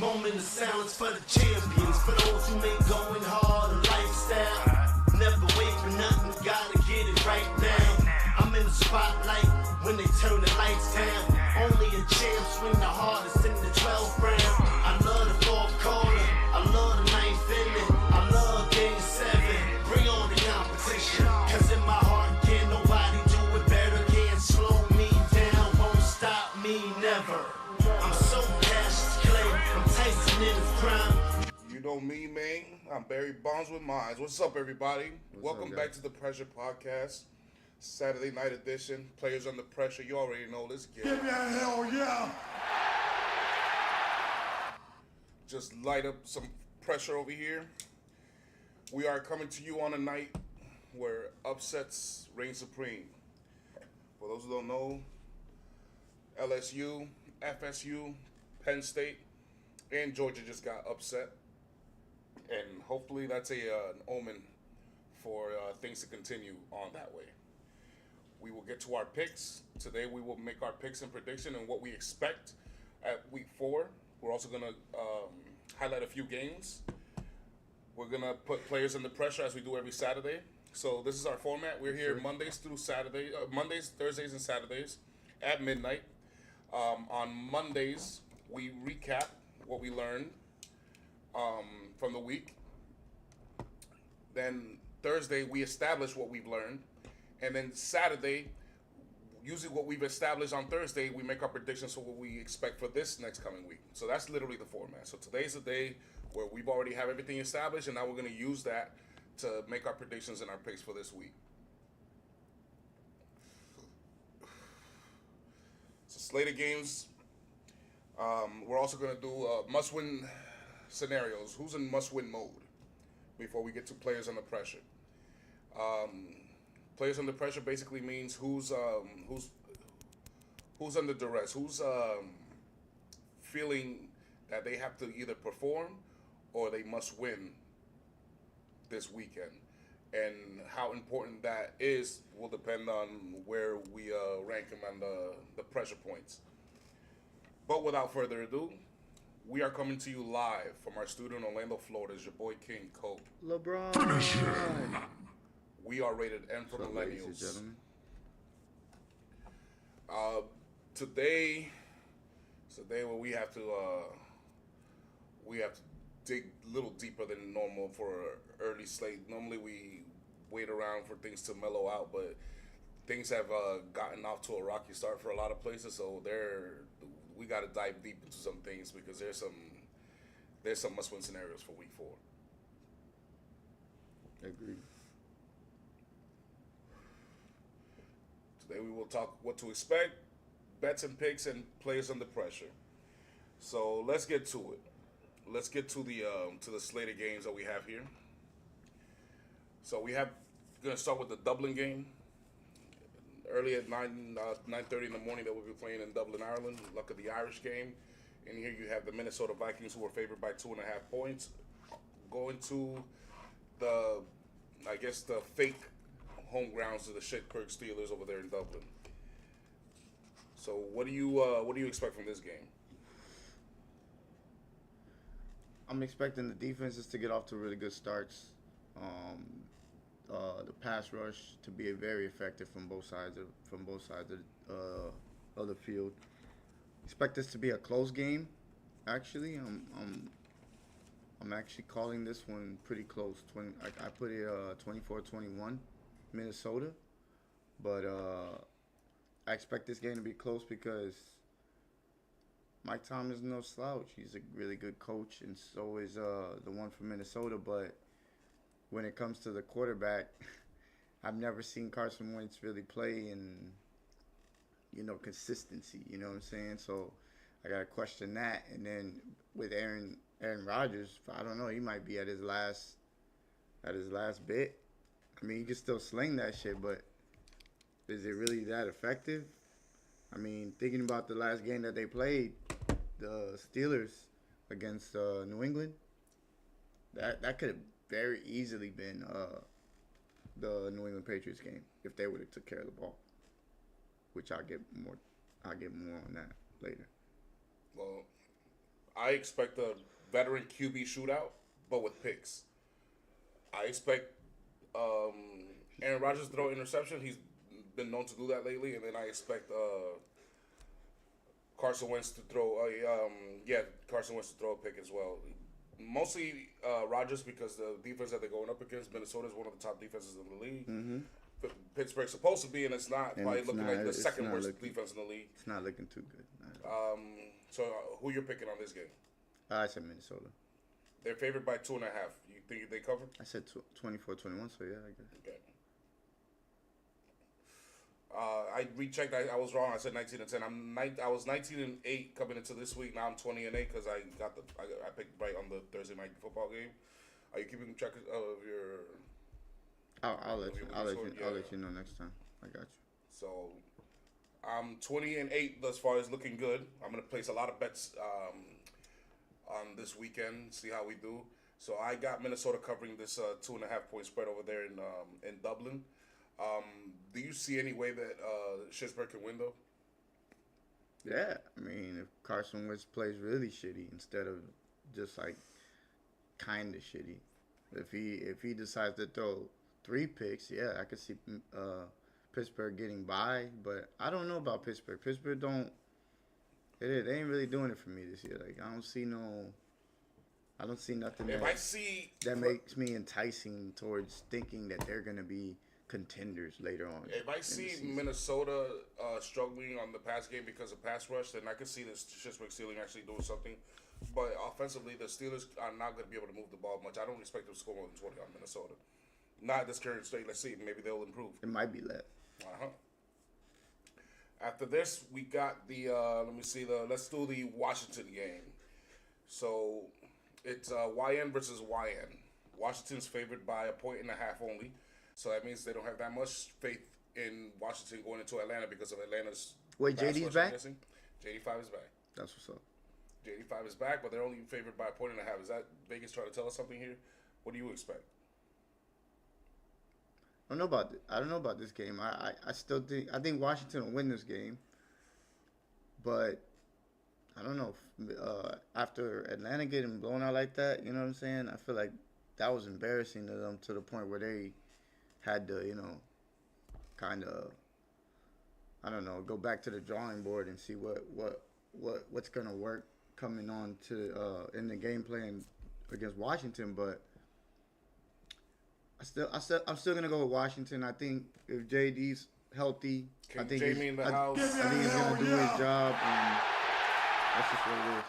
Moment of silence for the champions, for those who make going hard a lifestyle. Never wait for nothing, gotta get it right now. I'm in the spotlight when they turn the lights down. Only a champ swing the hardest in the 12th round. I love the fourth quarter, I love the ninth inning, I love game 7. Bring on the competition, cause in my heart can't nobody do it better. Can't slow me down, won't stop me never. I'm so Cassius Clay, I'm Tyson in his prime. You know me, man. I'm Barry Bonds with Minds. What's up, everybody? Welcome back to the Pressure Podcast, Saturday night edition. Players under pressure. You already know. Let's get it. Give me a hell yeah! Just light up some pressure over here. We are coming to you on a night where upsets reign supreme. For those who don't know, LSU, FSU, Penn State, and Georgia just got upset. And hopefully that's an omen for things to continue on that way. We will get to our picks. Today we will make our picks and prediction and what we expect at week 4. We're also going to highlight a few games. We're going to put players under pressure as we do every Saturday. So this is our format. We're here Mondays through Saturday, Mondays, Thursdays, and Saturdays at midnight. On Mondays, we recap what we learned from the week. Then Thursday, we establish what we've learned. And then Saturday, using what we've established on Thursday, we make our predictions for what we expect for this next coming week. So that's literally the format. So today's the day where we've already have everything established, and now we're going to use that to make our predictions and our picks for this week. So slate of games. We're also going to do must-win scenarios. Who's in must-win mode before we get to players under pressure. Players under pressure basically means who's under duress, who's feeling that they have to either perform or they must win this weekend. And how important that is will depend on where we rank them on the pressure points. But without further ado, we are coming to you live from our studio in Orlando, Florida. It's your boy King Cole. LeBron. We are rated M for millennials. Ladies and gentlemen. Today where we have to dig a little deeper than normal for an early slate. Normally we wait around for things to mellow out, but things have gotten off to a rocky start for a lot of places. So we got to dive deep into some things because there's some must-win scenarios for week 4. Agreed. Today we will talk what to expect, bets and picks, and players under pressure. So let's get to it. Let's get to the slate of games that we have here. So we're gonna start with the Dublin game. Early at 9:30 in the morning that we'll be playing in Dublin, Ireland. Luck of the Irish game. And here you have the Minnesota Vikings, who are favored by 2.5 points, going to the fake home grounds of the Shitkerk Steelers over there in Dublin. So what do you expect from this game? I'm expecting the defenses to get off to really good starts. The pass rush to be very effective from both sides of the field. Expect this to be a close game. Actually, I'm actually calling this one pretty close. I put it 24-21, Minnesota. But I expect this game to be close because Mike Tomlin is no slouch. He's a really good coach, and so is the one from Minnesota. But when it comes to the quarterback, I've never seen Carson Wentz really play in, consistency. You know what I'm saying? So I got to question that. And then with Aaron Rodgers, I don't know. He might be at his last bit. I mean, he can still sling that shit, but is it really that effective? I mean, thinking about the last game that they played, the Steelers against New England, that could have very easily been the New England Patriots game if they would have took care of the ball, which I'll get more on that later. Well, I expect a veteran QB shootout, but with picks. I expect Aaron Rodgers to throw interception. He's been known to do that lately, and then I expect Carson Wentz to throw. Carson Wentz to throw a pick as well. Mostly Rodgers because the defense that they're going up against, Minnesota is one of the top defenses in the league. Mm-hmm. Pittsburgh's supposed to be, and it's not. And Probably it's looking not- like the it's second not worst looking- defense in the league. It's not looking too good. So who you're picking on this game? I said Minnesota. They're favored by 2.5. You think they cover? I said 24-21, so yeah, I guess. Okay. I rechecked. I was wrong. I said 19-10. I was 19-8 coming into this week. Now I'm 20-8 because I picked right on the Thursday night football game. Are you keeping track of your? I'll let you. Yeah. I'll let you know next time. I got you. So I'm 20-8 thus far. Is looking good. I'm gonna place a lot of bets on this weekend. See how we do. So I got Minnesota covering this 2.5 point spread over there in Dublin. Do you see any way that Pittsburgh can win though? Yeah, I mean, if Carson Wentz plays really shitty instead of just like kind of shitty, if he decides to throw 3 picks, yeah, I could see Pittsburgh getting by. But I don't know about Pittsburgh. Pittsburgh they ain't really doing it for me this year. Like I don't see nothing that makes me enticing towards thinking that they're gonna be contenders later on. If I see Minnesota struggling on the pass game because of pass rush, then I can see this Pittsburgh ceiling actually doing something. But offensively, the Steelers are not going to be able to move the ball much. I don't expect them to score more than 20 on Minnesota. Not this current state. Let's see. Maybe they'll improve. It might be less. After this, we got the let's do the Washington game. So it's YN versus YN. Washington's favored by 1.5 points only. So that means they don't have that much faith in Washington going into Atlanta because of Atlanta's. Wait, JD's back? JD5 is back. That's what's up. JD5 is back, but they're only favored by 1.5 points. Is that Vegas trying to tell us something here? What do you expect? I don't know about this game. I still think Washington will win this game, but I don't know. After Atlanta getting blown out like that, you know what I'm saying? I feel like that was embarrassing to them to the point where they had to, kind of, I don't know, go back to the drawing board and see what's gonna work coming on to in the game plan against Washington. But I'm still gonna go with Washington. I think if JD's healthy, I think he's gonna do his job, and that's just what it is.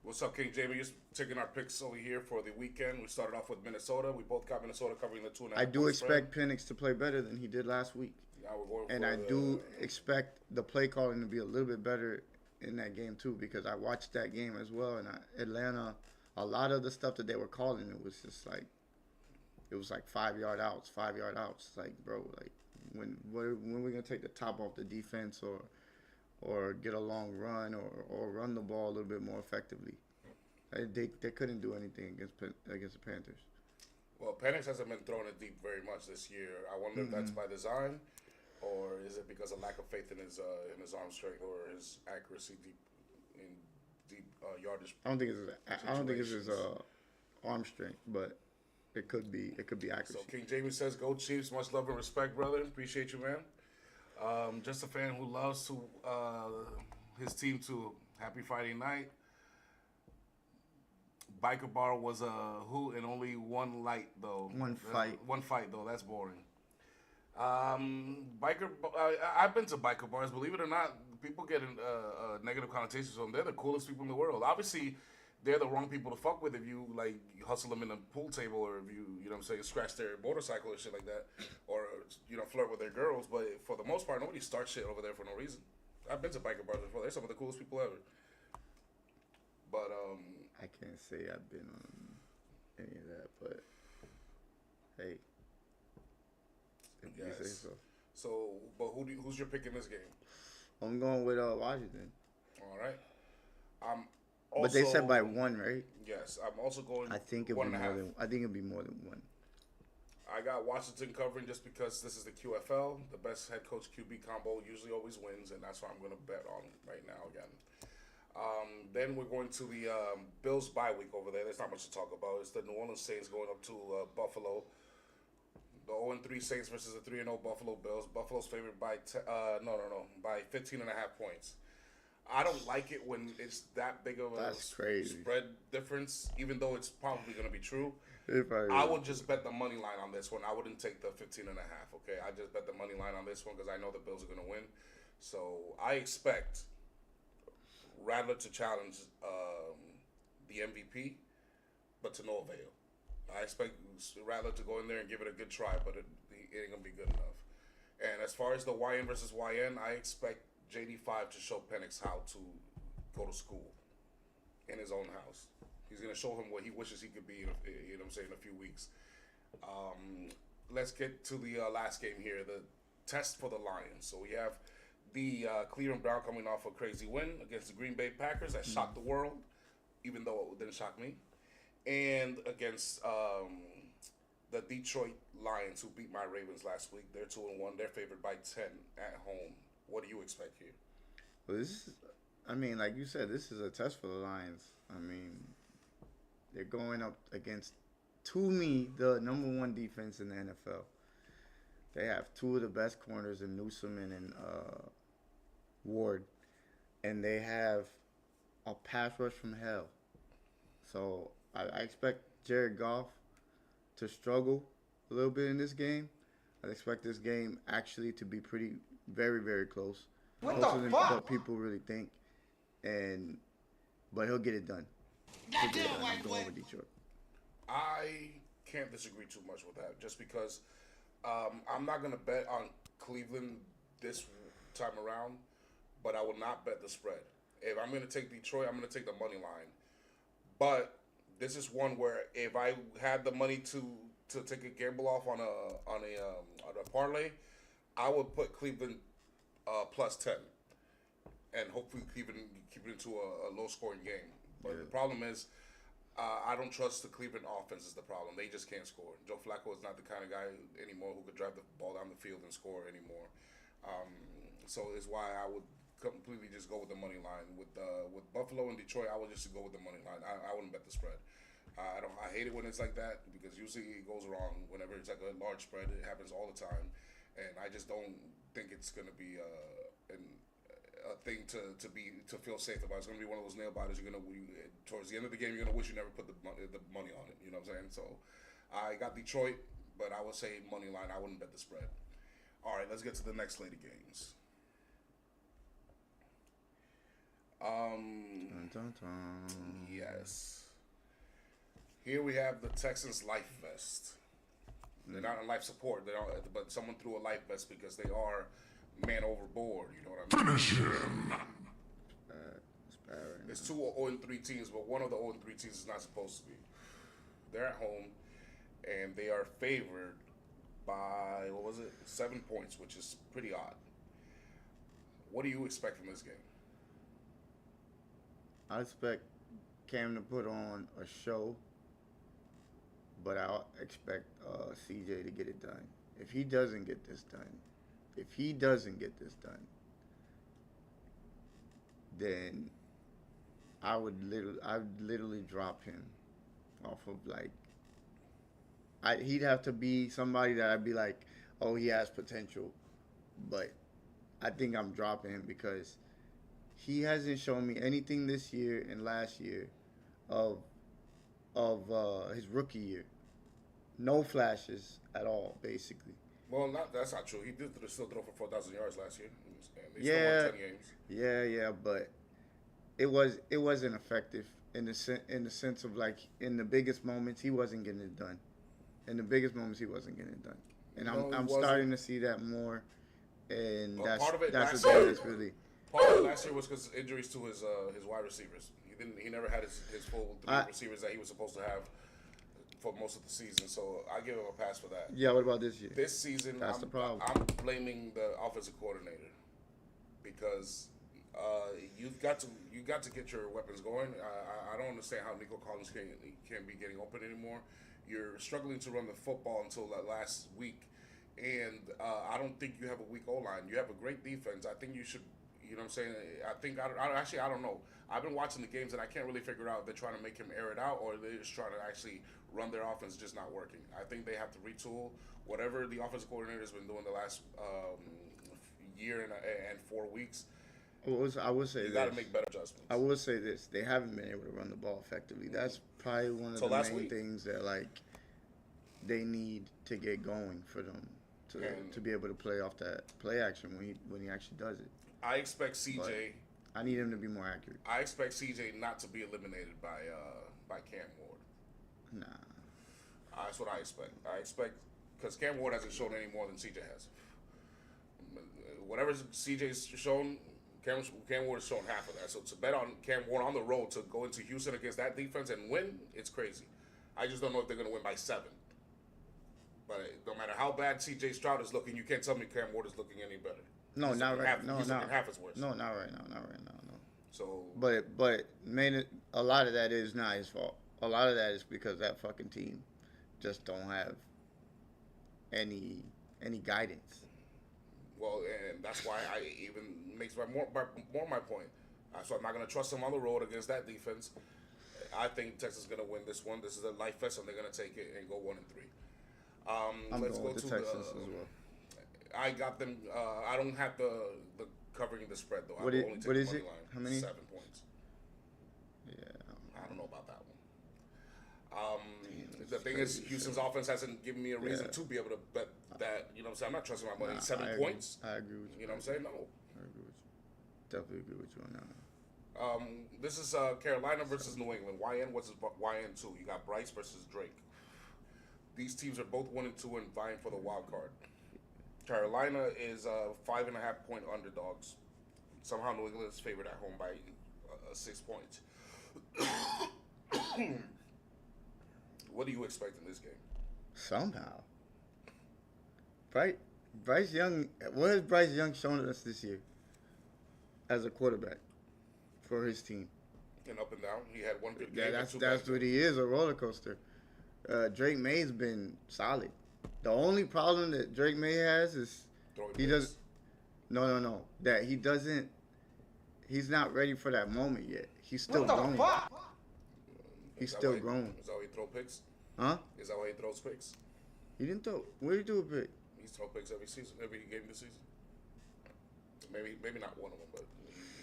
What's up, King Jamie? Just taking our picks over here for the weekend. We started off with Minnesota. We both got Minnesota covering the 2.5. I do expect Penix to play better than he did last week. Now we're going and I do expect the play calling to be a little bit better in that game too, because I watched that game as well. And Atlanta, a lot of the stuff that they were calling, it was just like, it was like 5-yard outs. It's like, bro, like when are we gonna take the top off the defense or get a long run or run the ball a little bit more effectively? They couldn't do anything against the Panthers. Well, Penix hasn't been throwing it deep very much this year. I wonder if that's by design, or is it because of lack of faith in his arm strength or his accuracy deep yardage? I don't think it's his arm strength, but it could be accuracy. So King Jamie says, "Go Chiefs! Much love and respect, brother. Appreciate you, man." Just a fan who loves his team too. Happy Friday night. Biker Bar was a hoot and only one light though. One fight though. That's boring. I've been to biker bars. Believe it or not, people get negative connotations from them. They're the coolest people in the world. Obviously, they're the wrong people to fuck with if you like hustle them in a pool table or if you know what I'm saying, scratch their motorcycle or shit like that, or flirt with their girls. But for the most part, nobody starts shit over there for no reason. I've been to biker bars before. They're some of the coolest people ever. But I can't say I've been on any of that, but hey, if you say so. But who's your pick in this game? I'm going with Washington. All right. But they said by 1, right? Yes, I'm also going. I think it'll be more than 1. I got Washington covering just because this is the QFL. The best head coach QB combo usually always wins, and that's what I'm going to bet on right now again. Then we're going to the Bills bye week over there. There's not much to talk about. It's the New Orleans Saints going up to Buffalo. The 0-3 Saints versus the 3-0 Buffalo Bills. Buffalo's favored by by 15.5 points. I don't like it when it's that big of a spread difference, even though it's probably going to be true. I would just bet the money line on this one. I wouldn't take the 15.5. Okay, I just bet the money line on this one because I know the Bills are going to win. So I expect Rattler to challenge the MVP, but to no avail. I expect Rattler to go in there and give it a good try, but it ain't gonna be good enough. And as far as the YN versus YN, I expect JD5 to show Penix how to go to school in his own house. He's gonna show him what he wishes he could be. You know what I'm saying? In a few weeks. Let's get to the last game here. The test for the Lions. So we have the Cleveland Brown coming off a crazy win against the Green Bay Packers that shocked the world, even though it didn't shock me. And against the Detroit Lions, who beat my Ravens last week. They're 2-1. They're favored by 10 at home. What do you expect here? Well, like you said, this is a test for the Lions. I mean, they're going up against, to me, the number one defense in the NFL. They have two of the best corners in Newsome and in Ward. And they have a pass rush from hell. So I expect Jared Goff to struggle a little bit in this game. I expect this game actually to be very, very close. Closer than what people really think. But he'll get it done. I'm going with Detroit. I can't disagree too much with that, just because I'm not going to bet on Cleveland this time around, but I will not bet the spread. If I'm going to take Detroit, I'm going to take the money line. But this is one where if I had the money to take a gamble off on a parlay, I would put Cleveland plus 10, and hopefully keep it into a low scoring game. But the problem is, I don't trust the Cleveland offense is the problem. They just can't score. Joe Flacco is not the kind of guy anymore who could drive the ball down the field and score anymore. So it's why I would completely just go with the money line. With Buffalo and Detroit, I would just go with the money line. I wouldn't bet the spread. I hate it when it's like that, because usually it goes wrong whenever it's like a large spread. It happens all the time, and I just don't think it's gonna be a thing to feel safe about. It's gonna be one of those nail biters. Towards the end of the game, you're gonna wish you never put the money on it. You know what I'm saying? So I got Detroit, but I would say money line. I wouldn't bet the spread. All right, let's get to the next slate of games. Dun, dun, dun. Yes. Here we have the Texans Life Vest. They're not on life support, but someone threw a life vest because they are man overboard. You know what I mean? Finish him. It's two 0-3 teams, but one of the 0-3 teams is not supposed to be. They're at home, and they are favored by 7 points, which is pretty odd. What do you expect from this game? I expect Cam to put on a show, but I expect CJ to get it done. If he doesn't get this done, then I'd literally drop him off of he'd have to be somebody that I'd be like, oh, he has potential, but I think I'm dropping him because he hasn't shown me anything this year and last year of his rookie year. No flashes at all, basically. Well, that's not true. He did still throw for 4,000 yards last year. They still won 10 games. Yeah, but it wasn't effective in the sense of in the biggest moments he wasn't getting it done. And I'm starting to see that more, and that's the thing that's really. Part of it last year was because injuries to his wide receivers. He never had his full three receivers that he was supposed to have for most of the season. So I give him a pass for that. Yeah. What about this year? This season, that's the problem. I'm blaming the offensive coordinator because you got to get your weapons going. I don't understand how Nico Collins can't be getting open anymore. You're struggling to run the football until that last week, and I don't think you have a weak O-line. You have a great defense. I think you You know what I'm saying? I don't know. I've been watching the games and I can't really figure out if they're trying to make him air it out or they're just trying to actually run their offense just not working. I think they have to retool whatever the offensive coordinator has been doing the last year and 4 weeks. I would say You got to make better adjustments. I will say this: they haven't been able to run the ball effectively. That's probably one of the main things that like they need to get going for them to be able to play off that play action when he actually does it. I expect CJ. I need him to be more accurate. I expect CJ not to be eliminated by Cam Ward. Nah, That's what I expect. I expect because Cam Ward hasn't shown any more than CJ has. Whatever CJ's shown, Cam Ward has shown half of that. So to bet on Cam Ward on the road to go into Houston against that defense and win, it's crazy. I just don't know if they're going to win by 7. But no matter how bad CJ Stroud is looking, you can't tell me Cam Ward is looking any better. No, he's not right. Half, no, he's not looking half as worse. No, not right now. Not right now. No. So, but a lot of that is not his fault. A lot of that is because that fucking team just don't have any guidance. Well, and that's why I even makes more my point. So I'm not going to trust them on the road against that defense. I think Texas is going to win this one. This is a life fest, and they're going to take it and go 1-3. I'm let's going go with to the Texans as well. I got them. I don't have the covering the spread though. What I will only take what the is money it? line. How many? 7 points. Yeah. I don't know about that one. The thing is, Houston's offense hasn't given me a reason to be able to bet that. You know what I'm saying? I'm not trusting my money. 7 points. I agree with you. You know what I'm saying? No. I agree with you. Definitely agree with you on that one. This is Carolina versus New England. YN versus YN2. You got Bryce versus Drake. These teams are both 1-2 and vying for the wild card. Carolina is 5.5 point underdogs. Somehow New England is favored at home by 6 points. What do you expect in this game? Somehow. Bryce Young, what has Bryce Young shown us this year as a quarterback for his team? And up and down. He had one good game. That's what he is, a roller coaster. Drake May's been solid. The only problem that Drake May has is he does. No. That he doesn't. He's not ready for that moment yet. He's still growing. He's still growing. Is that why he throw picks? Huh? Is that why he throws picks? He didn't throw. Where did he do a pick? He's throw picks every season, every game this season. Maybe not one of them, but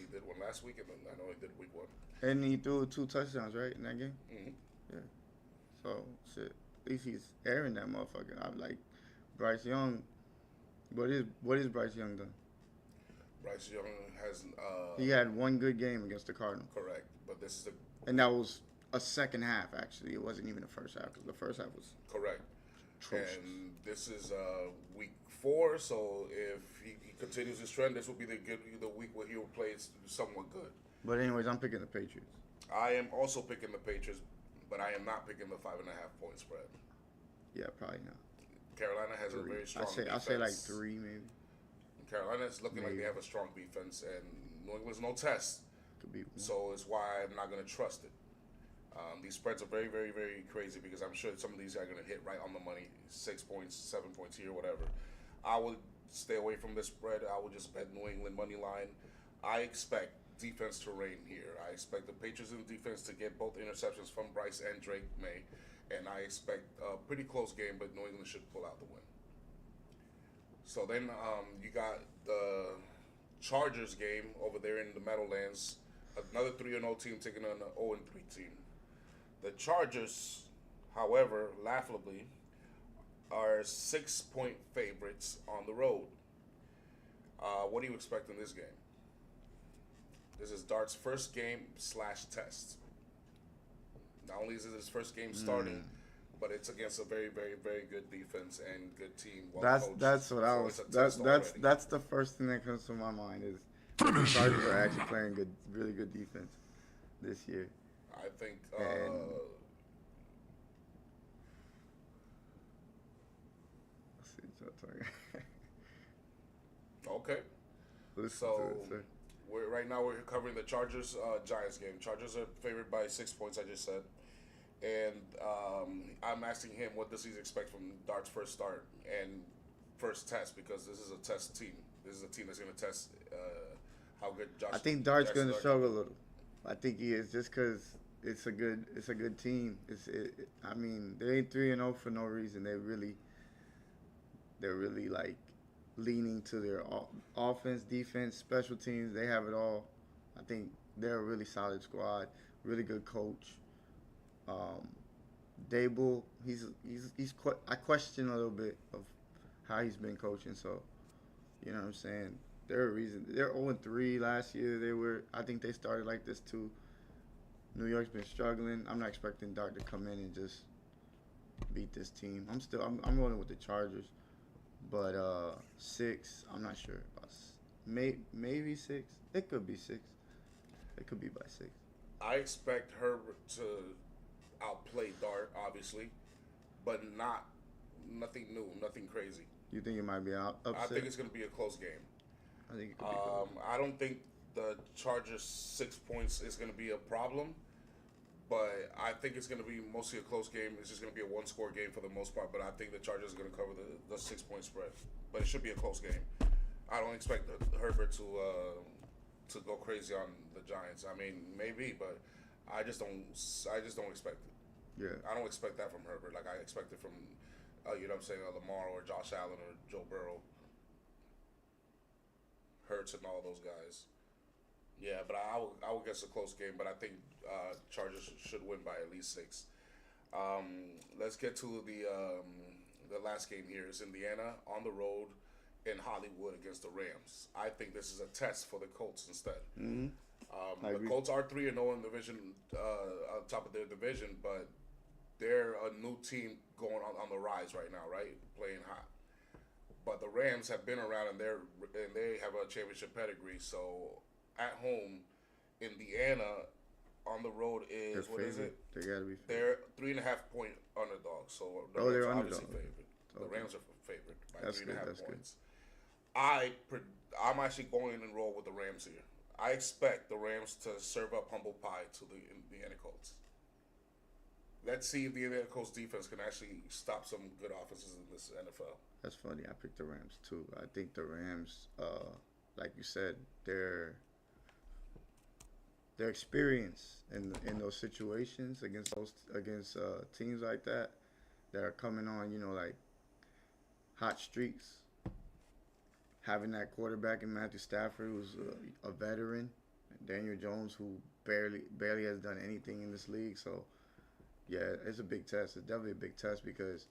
he did one last week, and then I know he did week 1. And he threw 2 touchdowns, right, in that game? Mm-hmm. Yeah. So, shit. At least he's airing that motherfucker. I'm like, Bryce Young. What is Bryce Young done? Bryce Young has. He had one good game against the Cardinals. Correct, but this is and that was a second half. Actually, it wasn't even the first half. The first half was correct. atrocious. And this is week 4. So if he continues his trend, this will be the week where he will play somewhat good. But anyways, I'm picking the Patriots. I am also picking the Patriots, but I am not picking the 5.5 point spread. Yeah, probably not. Carolina has 3. A very strong defense. I say like 3 maybe. Carolina is looking like they have a strong defense, and New England's no test. Could be. So it's why I'm not going to trust it. These spreads are very, very, very crazy because I'm sure some of these are going to hit right on the money, 6 points, 7 points here, whatever. I would stay away from this spread. I would just bet New England money line. I expect defense to reign here. I expect the Patriots in defense to get both interceptions from Bryce and Drake May, and I expect a pretty close game, but New England should pull out the win. So then you got the Chargers game over there in the Meadowlands. Another 3-0 team taking on an 0-3 team. The Chargers, however, laughably, are 6-point favorites on the road. What do you expect in this game? This is Dart's first game / test. Not only is it his first game starting, but it's against a very, very, very good defense and good team. That's what I was. That's the first thing that comes to my mind is the Chargers are actually playing really good defense this year. I think. Okay. Right now we're covering the Chargers Giants game. Chargers are favored by 6 points. I just said, and I'm asking him what does he expect from Dart's first start and first test because this is a test team. This is a team that's going to test how good Josh. I think Dart's Jackson going to Dart struggle a can do. little. I think he is just because it's a good team. I mean, they ain't 3-0 for no reason. They're really like leaning to their offense, defense, special teams. They have it all. I think they're a really solid squad, really good coach. Um, Dable, I question a little bit of how he's been coaching. So, you know what I'm saying? They're a reason. They're 0-3 last year. I think they started like this too. New York's been struggling. I'm not expecting Dart to come in and just beat this team. I'm rolling with the Chargers. But 6, I'm not sure about. Maybe 6. It could be 6. It could be by 6. I expect Herbert to outplay Dart, obviously, but nothing new, nothing crazy. You think it might be upset? I think it's going to be a close game. I think it could be close. I don't think the Chargers 6 points is going to be a problem, but I think it's going to be mostly a close game. It's just going to be a one-score game for the most part, but I think the Chargers are going to cover the 6-point spread. But it should be a close game. I don't expect Herbert to go crazy on the Giants. I mean, maybe, but I just don't expect it. Yeah. I don't expect that from Herbert. Like I expect it from, you know what I'm saying, Lamar or Josh Allen or Joe Burrow, Hurts and all those guys. Yeah, but I will guess a close game, but I think Chargers should win by at least 6. Let's get to the last game here. It's Indiana on the road in Hollywood against the Rams. I think this is a test for the Colts instead. Mm-hmm. The Colts are 3-0 in division, on top of their division, but they're a new team going on the rise right now, right? Playing hot. But the Rams have been around and they have a championship pedigree. So at home, Indiana on the road is They're what is it? They gotta be They're 3.5-point underdogs. So the Oh, Rams they're are obviously underdogs. favored. The Okay. Rams are favored by That's 3.5 good, that's good. points. I'm actually going and roll with the Rams here. I expect the Rams to serve up humble pie to the Indiana Colts. Let's see if the Indiana Colts defense can actually stop some good offenses in this NFL. That's funny. I picked the Rams too. I think the Rams, like you said, their experience in those situations against teams like that are coming on, like hot streaks. Having that quarterback in Matthew Stafford, who's a veteran, and Daniel Jones, who barely has done anything in this league. So, yeah, it's a big test. It's definitely a big test because,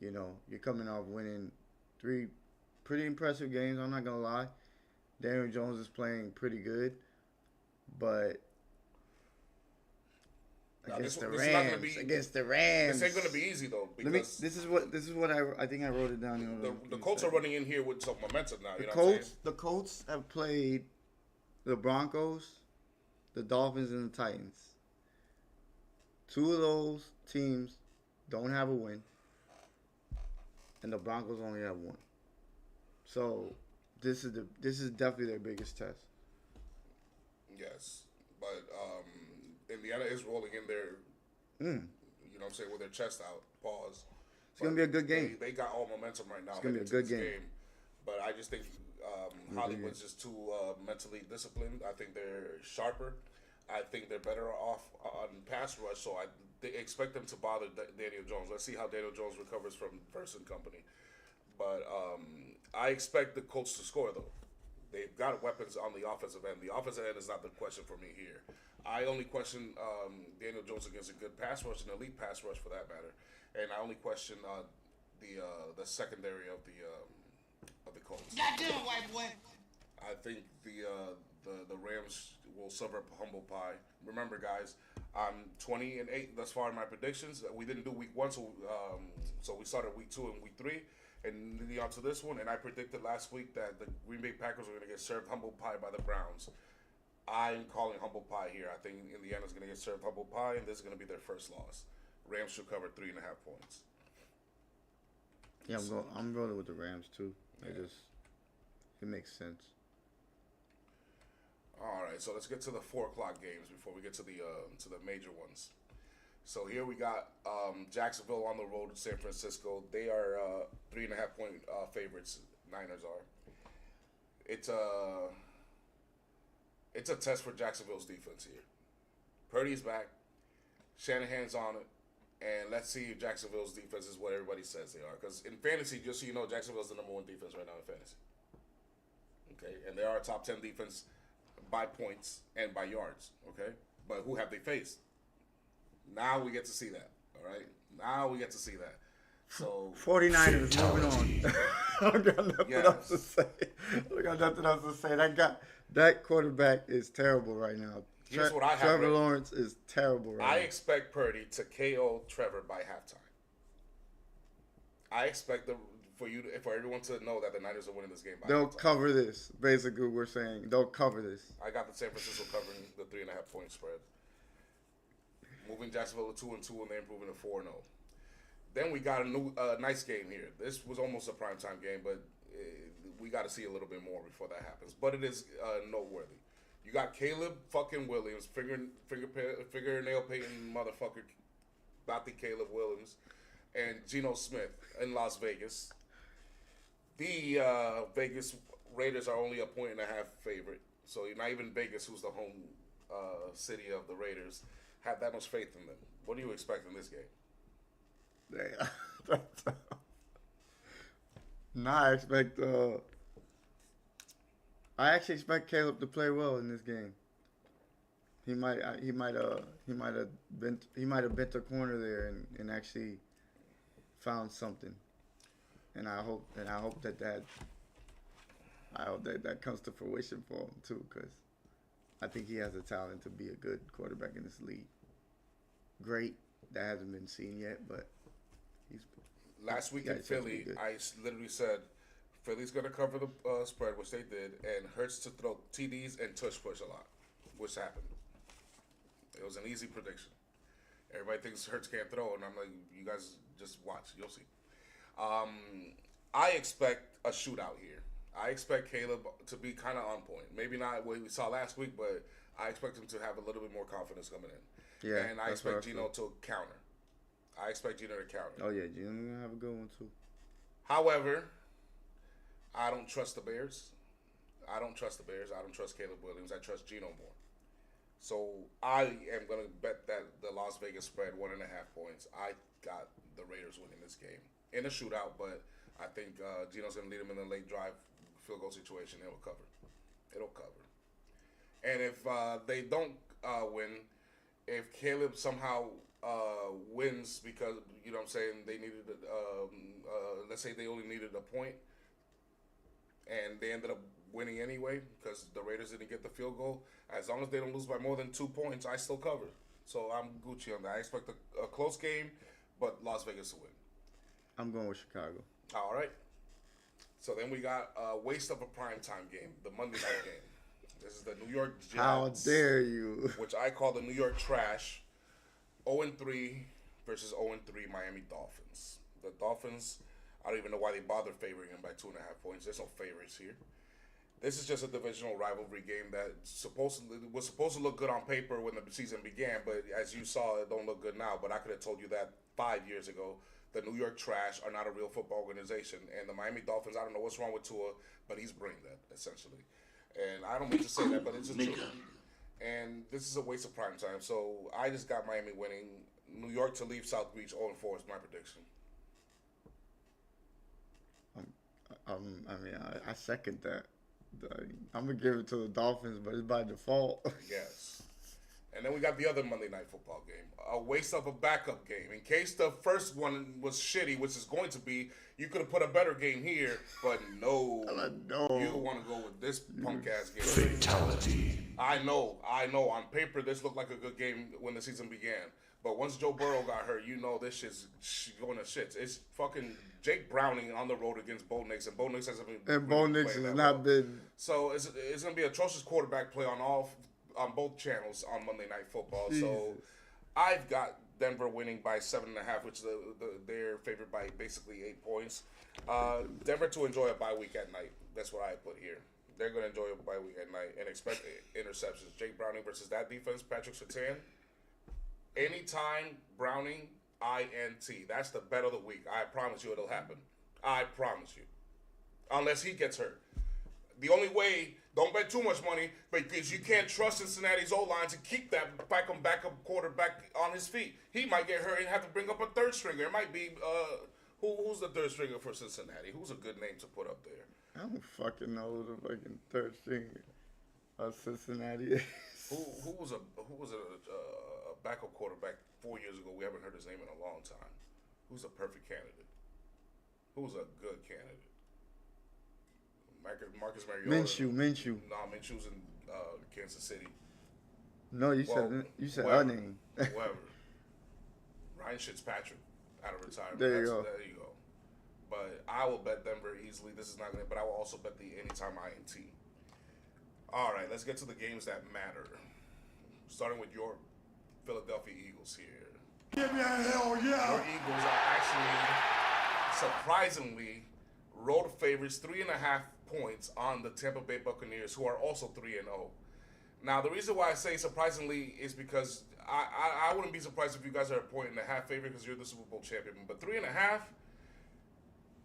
you're coming off winning 3 pretty impressive games. I'm not gonna lie. Daniel Jones is playing pretty good, but Now, against this the is not gonna Rams, be- against the Rams, This ain't going to be easy though because This is what I think I wrote it down. the Colts are running in here with some momentum now. You The know what I'm Colts, saying? the Colts have played the Broncos, the Dolphins, and the Titans. 2 of those teams don't have a win, and the Broncos only have 1. So this is definitely their biggest test. Yes, but Indiana is rolling in there. You know what I'm saying, with their chest out. Pause. It's gonna be a good game. They got all momentum right now. It's gonna be a heading good into this game. But I just think Hollywood's just too mentally disciplined. I think they're sharper. I think they're better off on pass rush. So they expect them to bother Daniel Jones. Let's see how Daniel Jones recovers from Verse and company. But I expect the Colts to score though. They've got weapons on the offensive end. The offensive end is not the question for me here. I only question Daniel Jones against a good pass rush, an elite pass rush for that matter, and I only question the secondary of the Colts. Goddamn, white boy. I think the Rams will serve up humble pie. Remember, guys, I'm 20-8 thus far in my predictions. We didn't do week 1, so we started week 2 and week 3. And leading on to this one, and I predicted last week that the Green Bay Packers were going to get served humble pie by the Browns. I'm calling humble pie here. I think Indiana's going to get served humble pie, and this is going to be their first loss. Rams should cover 3.5 points. Yeah, I'm rolling with the Rams too. Yeah. It makes sense. All right, so let's get to the 4:00 games before we get to the major ones. So here we got Jacksonville on the road to San Francisco. They are 3.5 point favorites. Niners are. It's it's a test for Jacksonville's defense here. Purdy's back. Shanahan's on it. And let's see if Jacksonville's defense is what everybody says they are. Because in fantasy, just so you know, Jacksonville's the number 1 defense right now in fantasy. Okay? And they are a top 10 defense by points and by yards. Okay? But who have they faced? Now we get to see that. All right? Now we get to see that. So 49ers moving on. I got nothing else to say. That quarterback is terrible right now. Here's what I have. Trevor Lawrence is terrible right now. I expect Purdy to KO Trevor by halftime. I expect for everyone to know that the Niners are winning this game by They'll halftime. cover this. Basically, we're saying they'll cover this. I got the San Francisco covering the 3.5 point spread. Moving Jacksonville to 2-2 and they're improving to 4-0. Then we got a nice game here. This was almost a primetime game, but we got to see a little bit more before that happens. But it is noteworthy. You got Caleb fucking Williams, fingernail painting motherfucker, Dottie Caleb Williams, and Geno Smith in Las Vegas. The Vegas Raiders are only a 1.5 favorite. So not even Vegas, who's the home city of the Raiders, have that much faith in them. What do you expect in this game? I actually expect Caleb to play well in this game. He might have bent a corner there and actually found something. And I hope that comes to fruition for him too, because I think he has the talent to be a good quarterback in this league. Great, that hasn't been seen yet, but last week in Philly, I literally said Philly's going to cover the spread, which they did, and Hurts to throw TDs and tush push a lot, which happened. It was an easy prediction. Everybody thinks Hurts can't throw, and I'm like, you guys just watch. You'll see. I expect a shootout here. I expect Caleb to be kind of on point. Maybe not what we saw last week, but I expect him to have a little bit more confidence coming in. Yeah, and I expect Geno to counter. I expect Geno to counter. Oh, yeah, Geno's going to have a good one, too. However, I don't trust the Bears. I don't trust Caleb Williams. I trust Geno more. So I am going to bet that the Las Vegas spread 1.5 points. I got the Raiders winning this game in a shootout, but I think Geno's going to lead them in the late drive field goal situation. It'll cover. And if they don't win, if Caleb somehow wins because, you know what I'm saying, they needed, let's say they only needed a point, and they ended up winning anyway because the Raiders didn't get the field goal, as long as they don't lose by more than 2 points, I still cover. So I'm Gucci on that. I expect a close game, but Las Vegas to win. I'm going with Chicago. All right. So then we got a waste of a primetime game, the Monday night game. This is the New York Jets. How dare you? Which I call the New York Trash. 0-3 versus 0-3 Miami Dolphins. The Dolphins, I don't even know why they bother favoring them by 2.5 points. There's no favorites here. This is just a divisional rivalry game that was supposed to look good on paper when the season began, but as you saw, it don't look good now. But I could have told you that 5 years ago. The New York Trash are not a real football organization, and the Miami Dolphins, I don't know what's wrong with Tua, but he's brain dead, essentially. And I don't mean to say that, but it's the truth. And this is a waste of prime time. So I just got Miami winning. New York to leave South Beach 0-4 is my prediction. I second that. I'm going to give it to the Dolphins, but it's by default. Yes. And then we got the other Monday Night Football game. A waste of a backup game. In case the first one was shitty, which is going to be, you could have put a better game here, but no. You want to go with this punk-ass game. Fatality. I know. On paper, this looked like a good game when the season began. But once Joe Burrow got hurt, you know this shit's going to shit. It's fucking Jake Browning on the road against Bo Nix, and Bo Nix hasn't been. And Bo Nix has not been. So it's going to be atrocious quarterback play on both channels on Monday Night Football. Jesus. So I've got Denver winning by 7.5, which they're favored by basically 8 points. Denver to enjoy a bye week at night. That's what I put here. They're going to enjoy a bye week at night and expect interceptions. Jake Browning versus that defense, Patrick Surtain. Anytime Browning, INT. That's the bet of the week. I promise you it'll happen. I promise you. Unless he gets hurt. The only way Don't bet too much money because you can't trust Cincinnati's O-line to keep that backup quarterback on his feet. He might get hurt and have to bring up a third stringer. It might be who's the third stringer for Cincinnati? Who's a good name to put up there? I don't fucking know who the fucking third stringer of Cincinnati is. Who was a backup quarterback 4 years ago? We haven't heard his name in a long time. Who's a perfect candidate? Who's a good candidate? Marcus Mariota. Minshew. No, Minshew's in Kansas City. No, you said her name. Whoever. Ryan Fitzpatrick out of retirement. There you go. There you go. But I will bet Denver easily. This is not going to, but I will also bet the anytime INT. All right, let's get to the games that matter. Starting with your Philadelphia Eagles here. Give me a hell yeah! Your Eagles are actually, surprisingly, road favorites 3.5 points on the Tampa Bay Buccaneers, who are also 3-0. Now, the reason why I say surprisingly is because I wouldn't be surprised if you guys are a 1.5 favorite because you're the Super Bowl champion. But 3.5.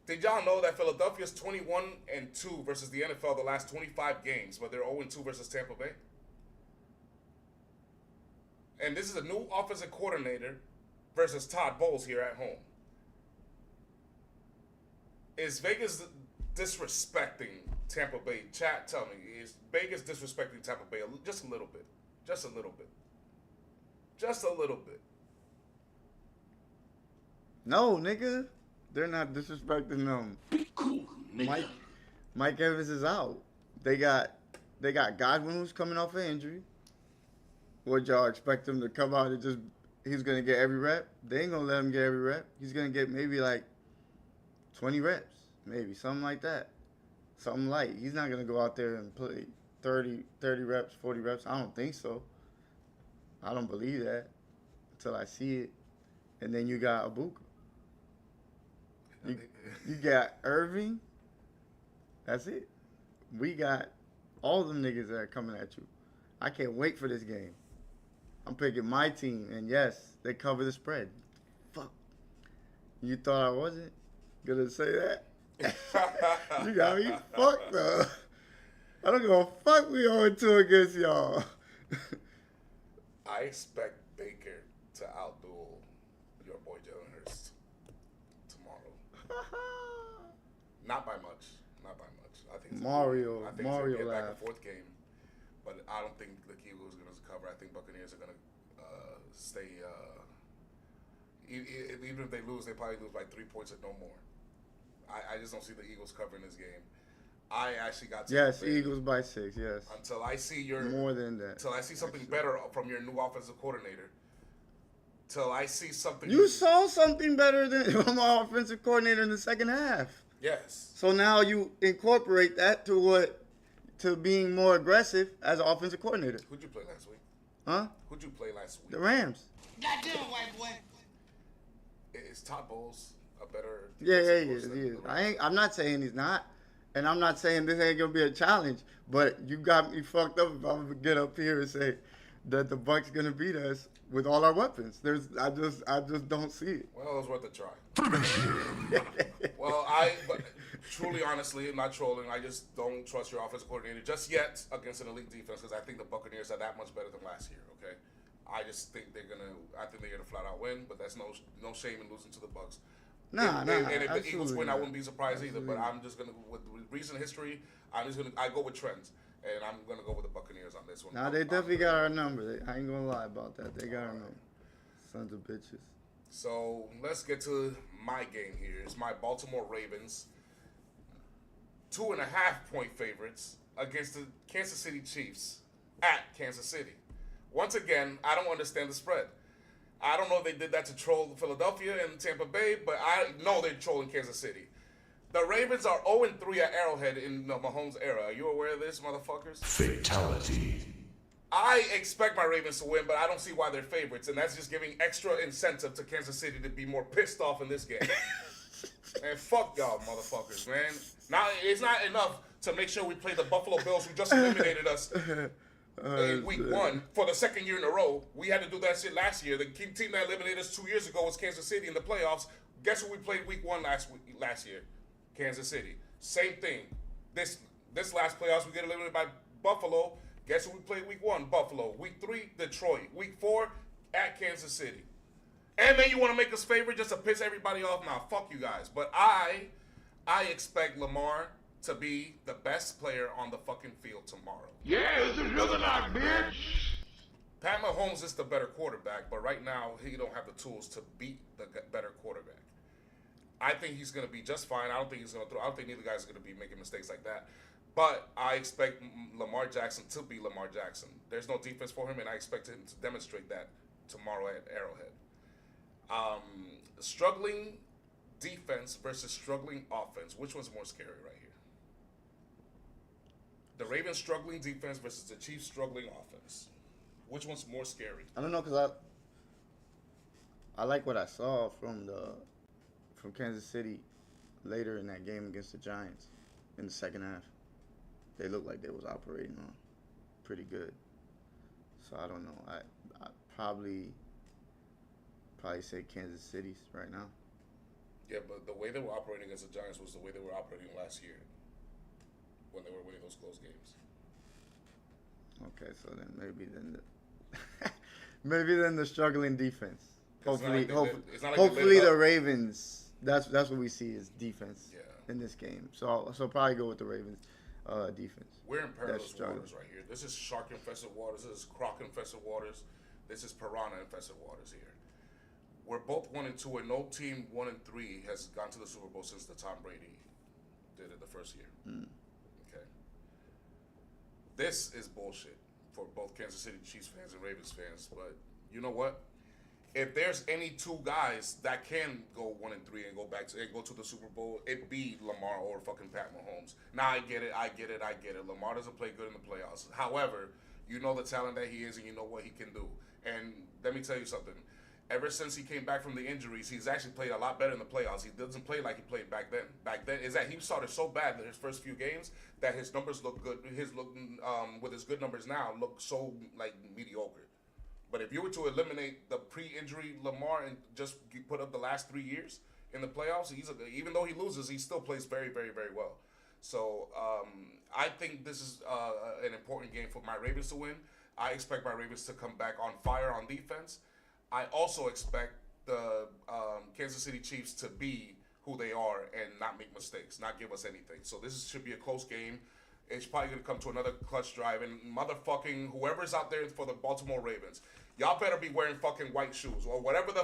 Did y'all know that Philadelphia's 21-2 versus the NFL the last 25 games, but they're 0-2 versus Tampa Bay? And this is a new offensive coordinator versus Todd Bowles here at home. Is Vegas disrespecting Tampa Bay? Chat, tell me, is Vegas disrespecting Tampa Bay just a little bit? Just a little bit. Just a little bit. No, nigga. They're not disrespecting them. Be cool, nigga. Mike Evans is out. They got Godwin who's coming off an injury. Would y'all expect him to come out and he's gonna get every rep? They ain't gonna let him get every rep. He's gonna get maybe like 20 reps, maybe something like that. Something light. He's not gonna go out there and play 30 reps, 40 reps. I don't think so. I don't believe that until I see it. And then you got Abuka. You got Irving. That's it. We got all them niggas that are coming at you. I can't wait for this game. I'm picking my team, and yes, they cover the spread. Fuck. You thought I wasn't gonna say that? You got me fucked up. I don't give a fuck we 0-2 against y'all. I expect Baker to outduel your boy Jalen Hurts tomorrow. Not by much. Not by much. I think Mario it's gonna be a back and laughed. forth game, but I don't think the Eagles are gonna cover. I think Buccaneers are gonna stay. Even if they lose, they probably lose by 3 points or no more. I just don't see the Eagles covering this game. I actually got Yes, Eagles by 6. Yes. until I see your More than that. Until I see something better from your new offensive coordinator. Till I see something. You saw something better than from our offensive coordinator in the second half. Yes. So now you incorporate that to being more aggressive as an offensive coordinator. Who'd you play last week? Huh? Who'd you play last week? The Rams. Goddamn white boy. Is Todd Bowles a better? Yeah, he defensive is. coach He than is. the Rams? I'm not saying he's not, and I'm not saying this ain't gonna be a challenge. But you got me fucked up if I'm gonna get up here and say that the Bucs gonna beat us with all our weapons. I just don't see it. Well, it was worth a try. But truly, honestly, I'm not trolling. I just don't trust your offensive coordinator just yet against an elite defense because I think the Buccaneers are that much better than last year. Okay, I just think they're gonna flat out win. But that's no shame in losing to the Bucs. And if the Eagles win, I wouldn't be surprised either. But I'm just gonna with recent history, I go with trends, and I'm gonna go with the Buccaneers on this one. Nah, they definitely got our number. I ain't gonna lie about that. They got our number. Sons of bitches. So let's get to my game here. It's my Baltimore Ravens, 2.5 point favorites against the Kansas City Chiefs at Kansas City. Once again, I don't understand the spread. I don't know if they did that to troll Philadelphia and Tampa Bay, but I know they're trolling Kansas City. The Ravens are 0-3 at Arrowhead in the Mahomes era. Are you aware of this, motherfuckers? Fatality. I expect my Ravens to win, but I don't see why they're favorites, and that's just giving extra incentive to Kansas City to be more pissed off in this game. And fuck y'all, motherfuckers, man. Now, it's not enough to make sure we play the Buffalo Bills, who just eliminated us in week 1 for the second year in a row. We had to do that shit last year. The team that eliminated us 2 years ago was Kansas City in the playoffs. Guess who we played week 1 last year? Kansas City. Same thing. This last playoffs, we get eliminated by Buffalo. Guess who we played week 1? Buffalo. Week 3, Detroit. Week 4, at Kansas City. And then you want to make us favorite just to piss everybody off? Nah, fuck you guys. But I expect Lamar to be the best player on the fucking field tomorrow. Yeah, this is looking like, bitch. Pat Mahomes is the better quarterback, but right now he don't have the tools to beat the better quarterback. I think he's going to be just fine. I don't think he's going to throw. I don't think neither guy's going to be making mistakes like that. But I expect Lamar Jackson to be Lamar Jackson. There's no defense for him, and I expect him to demonstrate that tomorrow at Arrowhead. Struggling defense versus struggling offense. Which one's more scary right here? The Ravens struggling defense versus the Chiefs struggling offense. Which one's more scary? I don't know, because I like what I saw from Kansas City later in that game against the Giants in the second half. They looked like they was operating on pretty good. So I don't know. I probably say Kansas City's right now. Yeah, but the way they were operating against the Giants was the way they were operating last year when they were winning those close games. Okay, so then maybe then the struggling defense. Hopefully the Ravens. That's what we see is defense in this game. So probably go with the Ravens defense. We're in perilous waters right here. This is shark infested waters. This is croc infested waters. This is piranha infested waters here. We're both 1-2, and no team 1-3 has gone to the Super Bowl since the Tom Brady did it the first year. Okay. This is bullshit for both Kansas City Chiefs fans and Ravens fans. But you know what? If there's any two guys that can go 1-3 and go to the Super Bowl, it be Lamar or fucking Pat Mahomes. Now I get it. Lamar doesn't play good in the playoffs. However, you know the talent that he is, and you know what he can do. And let me tell you something. Ever since he came back from the injuries, he's actually played a lot better in the playoffs. He doesn't play like he played back then. Back then is that he started so bad in his first few games that his numbers look good. With his good numbers now look so like mediocre. But if you were to eliminate the pre-injury Lamar and just put up the last 3 years in the playoffs, even though he loses, he still plays very, very, very well. So I think this is an important game for my Ravens to win. I expect my Ravens to come back on fire on defense. I also expect the Kansas City Chiefs to be who they are and not make mistakes, not give us anything. So this should be a close game. It's probably going to come to another clutch drive. And motherfucking whoever's out there for the Baltimore Ravens, y'all better be wearing fucking white shoes. Or whatever the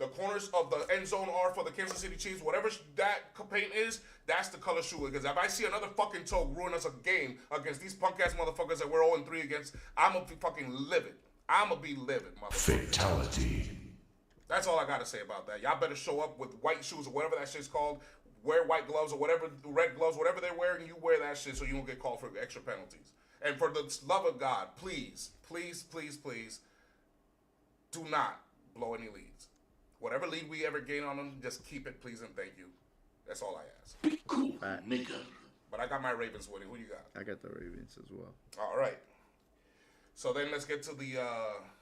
corners of the end zone are for the Kansas City Chiefs, whatever that paint is, that's the color shoe. Because if I see another fucking toe ruin us a game against these punk-ass motherfuckers that we're 0-3 against, I'm going to be fucking livid. I'm going to be livid, motherfucker. Fatality. That's all I got to say about that. Y'all better show up with white shoes or whatever that shit's called. Wear white gloves or whatever, red gloves, whatever they're wearing, you wear that shit so you won't get called for extra penalties. And for the love of God, please, please, please, please, do not blow any leads. Whatever lead we ever gain on them, just keep it, please, and thank you. That's all I ask. Be cool, nigga. But I got my Ravens winning. Who you got? I got the Ravens as well. All right. So then let's get to the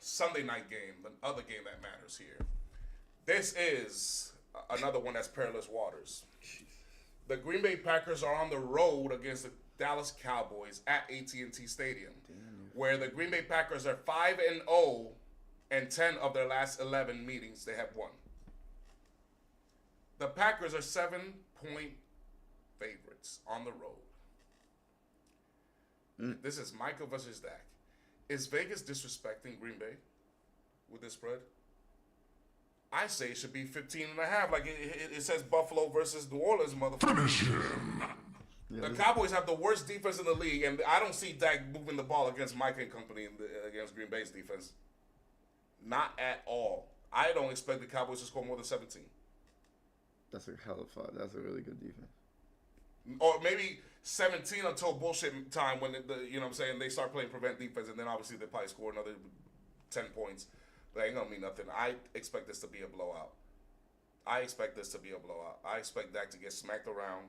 Sunday night game, the other game that matters here. This is another one that's perilous waters. The Green Bay Packers are on the road against the Dallas Cowboys at AT&T Stadium, where the Green Bay Packers are 5-0, and 10 of their last 11 meetings they have won. The Packers are 7-point favorites on the road. This is Michael versus Dak. Is Vegas disrespecting Green Bay with this spread? I say it should be 15.5. Like it says Buffalo versus New Orleans, motherfucker. Finish him. The Cowboys have the worst defense in the league, and I don't see Dak moving the ball against Mike and company against Green Bay's defense. Not at all. I don't expect the Cowboys to score more than 17. That's a hell of a. That's a really good defense. Or maybe 17 until bullshit time when you know what I'm saying, they start playing prevent defense, and then obviously they probably score another 10 points. But ain't gonna mean nothing. I expect this to be a blowout. I expect Dak to get smacked around.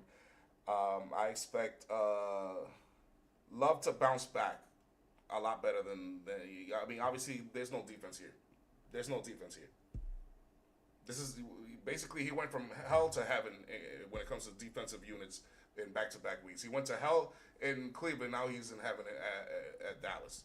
I expect Love to bounce back a lot better than I mean, obviously there's no defense here. This is basically he went from hell to heaven when it comes to defensive units in back-to-back weeks. He went to hell in Cleveland. Now he's in heaven at Dallas.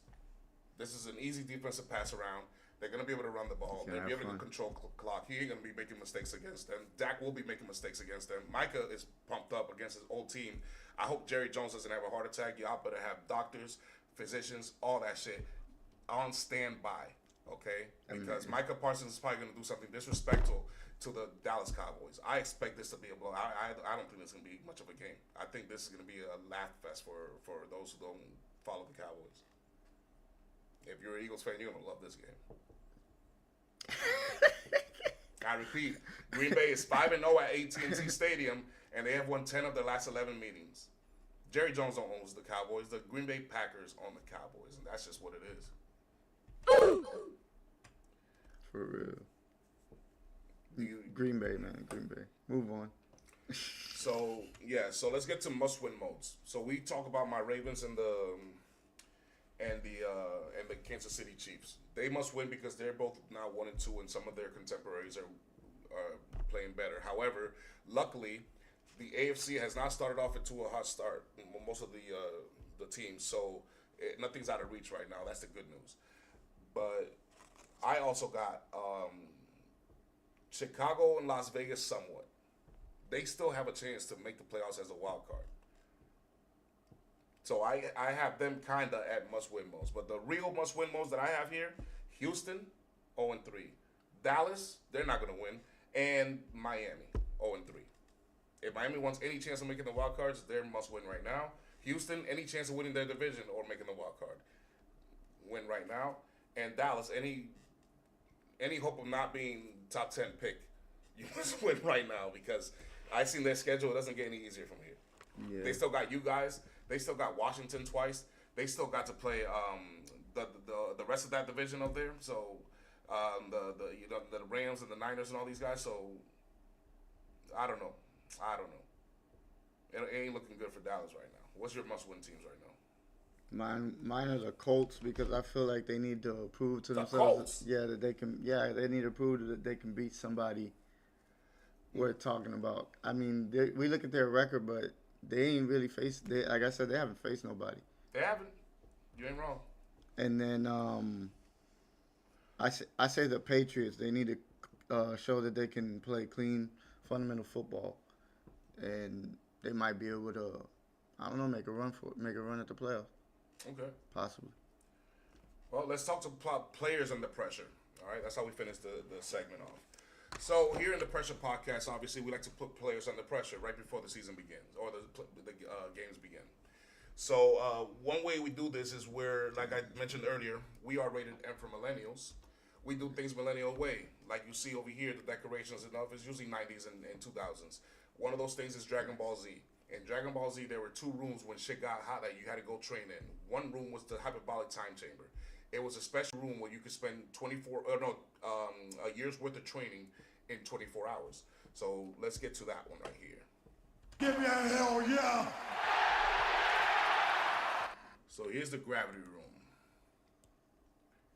This is an easy defensive pass around. They're going to be able to run the ball. They'll be able to control clock. He ain't going to be making mistakes against them. Dak will be making mistakes against them. Micah is pumped up against his old team. I hope Jerry Jones doesn't have a heart attack. Y'all better have doctors, physicians, all that shit on standby, okay? Because Micah Parsons is probably going to do something disrespectful to the Dallas Cowboys. I expect this to be a blow. I don't think it's going to be much of a game. I think this is going to be a laugh fest for those who don't follow the Cowboys. If you're an Eagles fan, you're going to love this game. I repeat, Green Bay is 5-0 at AT&T Stadium, and they have won 10 of their last 11 meetings. Jerry Jones don't own the Cowboys. The Green Bay Packers own the Cowboys, and that's just what it is. For real. Green Bay, man. Green Bay. Move on. So let's get to must-win modes. So we talk about my Ravens and the Kansas City Chiefs. They must win because they're both now 1-2, and some of their contemporaries are playing better. However, luckily, the AFC has not started off into a hot start. Most of the teams, so nothing's out of reach right now. That's the good news. But I also got Chicago and Las Vegas somewhat. They still have a chance to make the playoffs as a wild card. So I have them kind of at must-win modes. But the real must-win modes that I have here, Houston, 0-3. Dallas, they're not going to win. And Miami, 0-3. If Miami wants any chance of making the wild cards, they're must-win right now. Houston, any chance of winning their division or making the wild card, win right now. And Dallas, any hope of not being top 10 pick, you must win right now because I seen their schedule. It doesn't get any easier from here. Yeah. They still got you guys. They still got Washington twice. They still got to play the rest of that division up there. So the Rams and the Niners and all these guys. So I don't know. It ain't looking good for Dallas right now. What's your must-win teams right now? Mine are the Colts because I feel like they need to prove to themselves. That they can. Yeah, they need to prove that they can beat somebody. We're talking about. I mean, we look at their record, but they ain't really faced. Like I said, they haven't faced nobody. They haven't. You ain't wrong. And then I say the Patriots. They need to show that they can play clean, fundamental football, and they might be able to. I don't know, make a run at the playoffs. Okay. Possibly. Well, let's talk to players under pressure. All right, that's how we finish the segment off. So here in the Pressure Podcast, obviously, we like to put players under pressure right before the season begins or the games begin. So one way we do this is where, like I mentioned earlier, we are rated M for millennials. We do things millennial way. Like you see over here, the decorations and stuff is usually 90s and 2000s. One of those things is Dragon Ball Z. In Dragon Ball Z, there were 2 rooms when shit got hot that you had to go train in. One room was the hyperbolic time chamber. It was a special room where you could spend a year's worth of training in 24 hours. So let's get to that one right here. Give me a hell yeah! So here's the gravity room.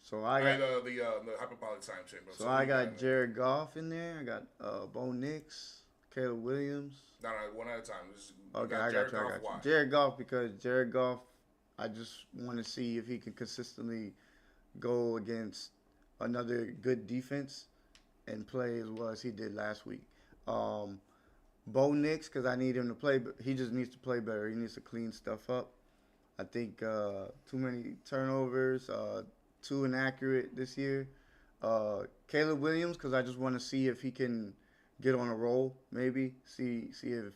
So I got the hyperbolic time chamber. So I got Jared Goff in there. I got Bo Nix, Caleb Williams. No, one at a time. Okay, I got you. Jared Goff because Jared Goff, I just want to see if he can consistently go against another good defense and play as well as he did last week. Bo Nix, because I need him to play, but he just needs to play better. He needs to clean stuff up. I think too many turnovers, too inaccurate this year. Caleb Williams, because I just want to see if he can get on a roll, maybe. See if,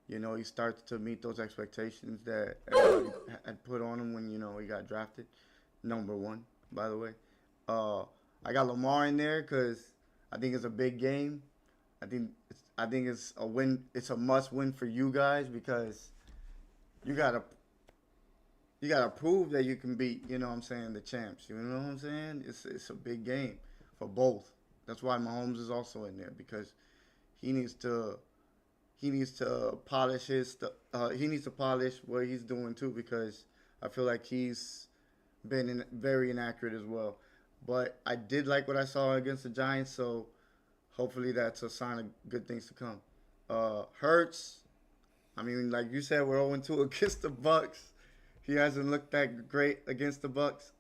he starts to meet those expectations that everybody had put on him when, he got drafted. Number 1, by the way. I got Lamar in there because I think it's a big game. I think it's a win. It's a must win for you guys because you gotta prove that you can beat, the champs. You know what I'm saying? It's a big game for both. That's why Mahomes is also in there because he needs to polish his he needs to polish what he's doing too because I feel like he's been very inaccurate as well. But I did like what I saw against the Giants, so hopefully that's a sign of good things to come. Hurts, I mean, like you said, we're 0-2 against the Bucks. He hasn't looked that great against the Bucks.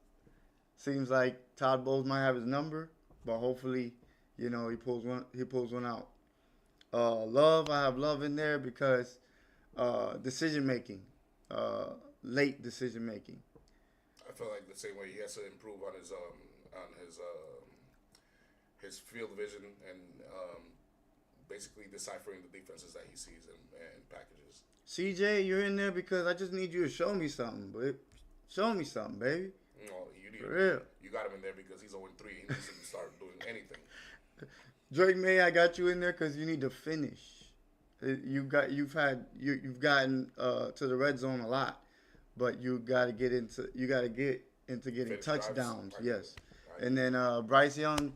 Seems like Todd Bowles might have his number, but hopefully, he pulls one. He pulls one out. Love, I have Love in there because decision making, late decision making. I feel like the same way he has to improve on his field vision and basically deciphering the defenses that he sees and packages. CJ, you're in there because I just need you to show me something, but show me something, baby. No, For real. You got him in there because he's 0-3. He needs to start doing anything. Drake May, I got you in there because you need to finish. You've gotten to the red zone a lot, but you got to get into getting Finish touchdowns. drives. Yes, and then Bryce Young,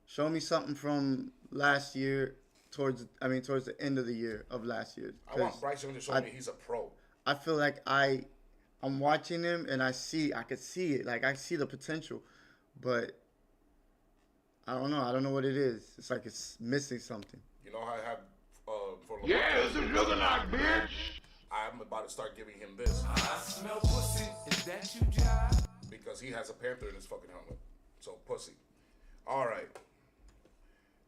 show me something from last year towards the end of the year of last year. I want Bryce Young to show me he's a pro. I feel like I'm watching him and I could see it. Like I see the potential, but I don't know. I don't know what it is. It's like it's missing something. You know how I have for Lamar. Yeah, this is looking like, bitch. I'm about to start giving him this I smell pussy. Is that you, John? because he has a panther in his fucking helmet. So pussy. All right.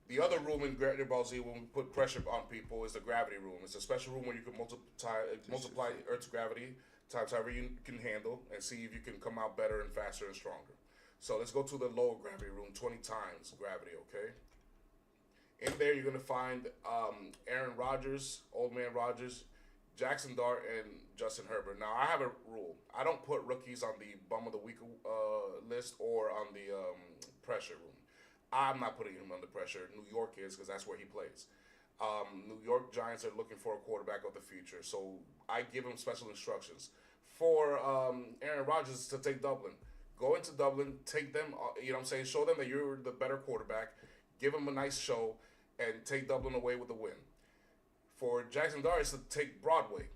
The other room in Dragon Ball Z when we put pressure on people is the gravity room. It's a special room where you can multiply Earth's gravity times however you can handle and see if you can come out better and faster and stronger. So let's go to the lower gravity room, 20 times gravity, okay? In there, you're going to find Aaron Rodgers, Old Man Rodgers, Jackson Dart, and Justin Herbert. Now, I have a rule. I don't put rookies on the Bum of the Week list or on the pressure room. I'm not putting him under pressure. New York is because that's where he plays. New York Giants are looking for a quarterback of the future. So I give him special instructions. For Aaron Rodgers to take Dublin. Go into Dublin, take them, show them that you're the better quarterback, give them a nice show, and take Dublin away with a win. For Jackson Dart, to take Broadway.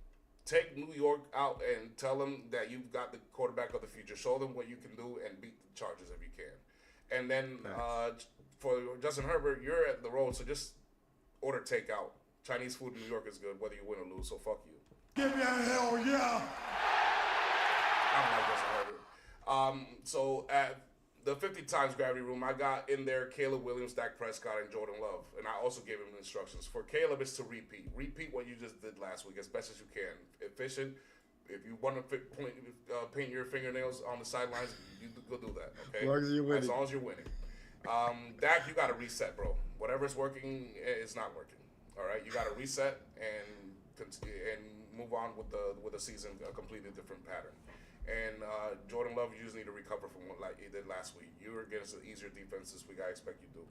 Take New York out and tell them that you've got the quarterback of the future. Show them what you can do and beat the Chargers if you can. And then for Justin Herbert, you're at the road, so just order takeout. Chinese food in New York is good, whether you win or lose, so fuck you. Give me a hell yeah. I don't like Justin Herbert. So at the 50 times gravity room, I got in there Caleb Williams, Dak Prescott, and Jordan Love. And I also gave him instructions. For Caleb, it's to repeat. Repeat what you just did last week as best as you can. Efficient. If you want to paint your fingernails on the sidelines, you go do that, okay? As long as you're winning. As long as you're winning. Dak, you got to reset, bro. Whatever's working, it's not working. All right? You got to reset and move on with the season, a completely different pattern. And Jordan Love, you just need to recover from what like he did last week. You were against an easier defense this week. I expect you to.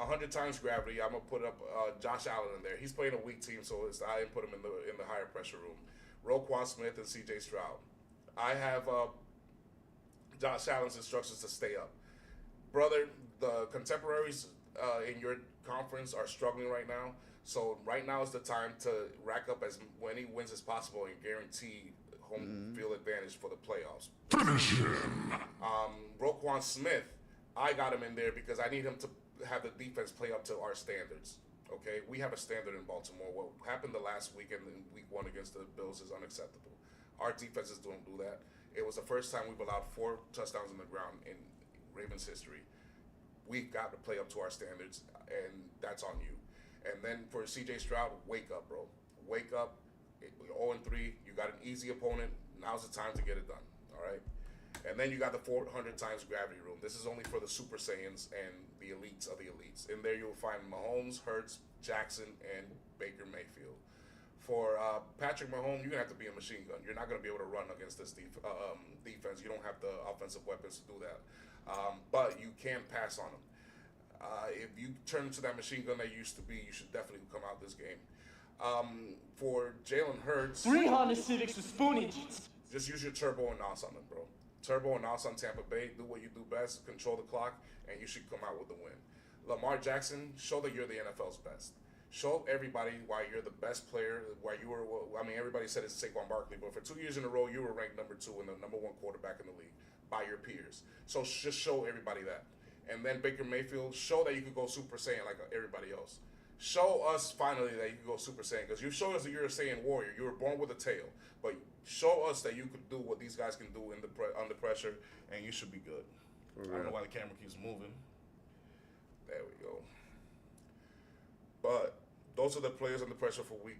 100 times gravity. I'm gonna put up Josh Allen in there. He's playing a weak team, so I didn't put him in the higher pressure room. Roquan Smith and C.J. Stroud. I have Josh Allen's instructions to stay up, brother. The contemporaries in your conference are struggling right now. So right now is the time to rack up as many wins as possible and guarantee home field advantage for the playoffs. Finish him. Roquan Smith, I got him in there because I need him to have the defense play up to our standards. Okay, we have a standard in Baltimore. What happened the last weekend in Week 1 against the Bills is unacceptable. Our defenses don't do that. It was the first time we've allowed 4 touchdowns on the ground in Ravens history. We've got to play up to our standards, and that's on you. And then for C.J. Stroud, wake up, bro. Wake up. 0-3. You got an easy opponent. Now's the time to get it done. All right. And then you got the 400 times gravity room. This is only for the Super Saiyans and the elites of the elites. In there you'll find Mahomes, Hurts, Jackson, and Baker Mayfield. For Patrick Mahomes, you're going to have to be a machine gun. You're not going to be able to run against this defense. You don't have the offensive weapons to do that. But you can pass on him. If you turn into that machine gun that you used to be, you should definitely come out this game. For Jalen Hurts, 3 Honda Civics with spoon engines. just use your turbo and nos on them, bro. Turbo and nos on Tampa Bay. Do what you do best. Control the clock, and you should come out with the win. Lamar Jackson, show that you're the NFL's best. Show everybody why you're the best player. Why you were. I mean, everybody said it's Saquon Barkley, but for 2 years in a row, you were ranked number 2 and the number 1 quarterback in the league by your peers. So just show everybody that. And then Baker Mayfield, show that you could go Super Saiyan like everybody else. show us finally that you can go Super Saiyan, because you showed us that you're a Saiyan warrior. You were born with a tail, but show us that you could do what these guys can do in under pressure, and you should be good. I don't know why the camera keeps moving. There we go. But those are the players under pressure for week.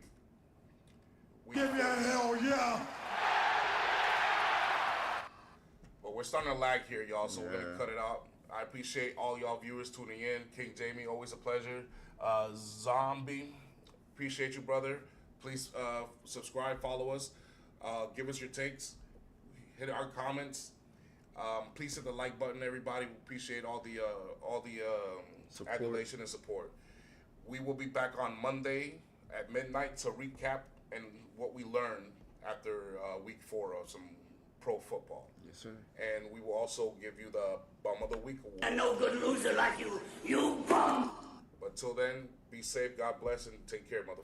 Give me a hell yeah! But we're starting to lag here, y'all, so we're Yeah. gonna cut it out. I appreciate all y'all viewers tuning in. King Jamie, always a pleasure. Zombie, appreciate you, brother. Please subscribe, follow us, give us your takes, hit our comments. Please hit the like button, everybody. We appreciate all the Support. adulation and support. We will be back on Monday at midnight to recap and what we learned after week 4 of some pro football. Yes, sir. And we will also give you the Bum of the Week award. A no good loser like you bum! But till then, be safe, God bless, and take care, motherfuckers.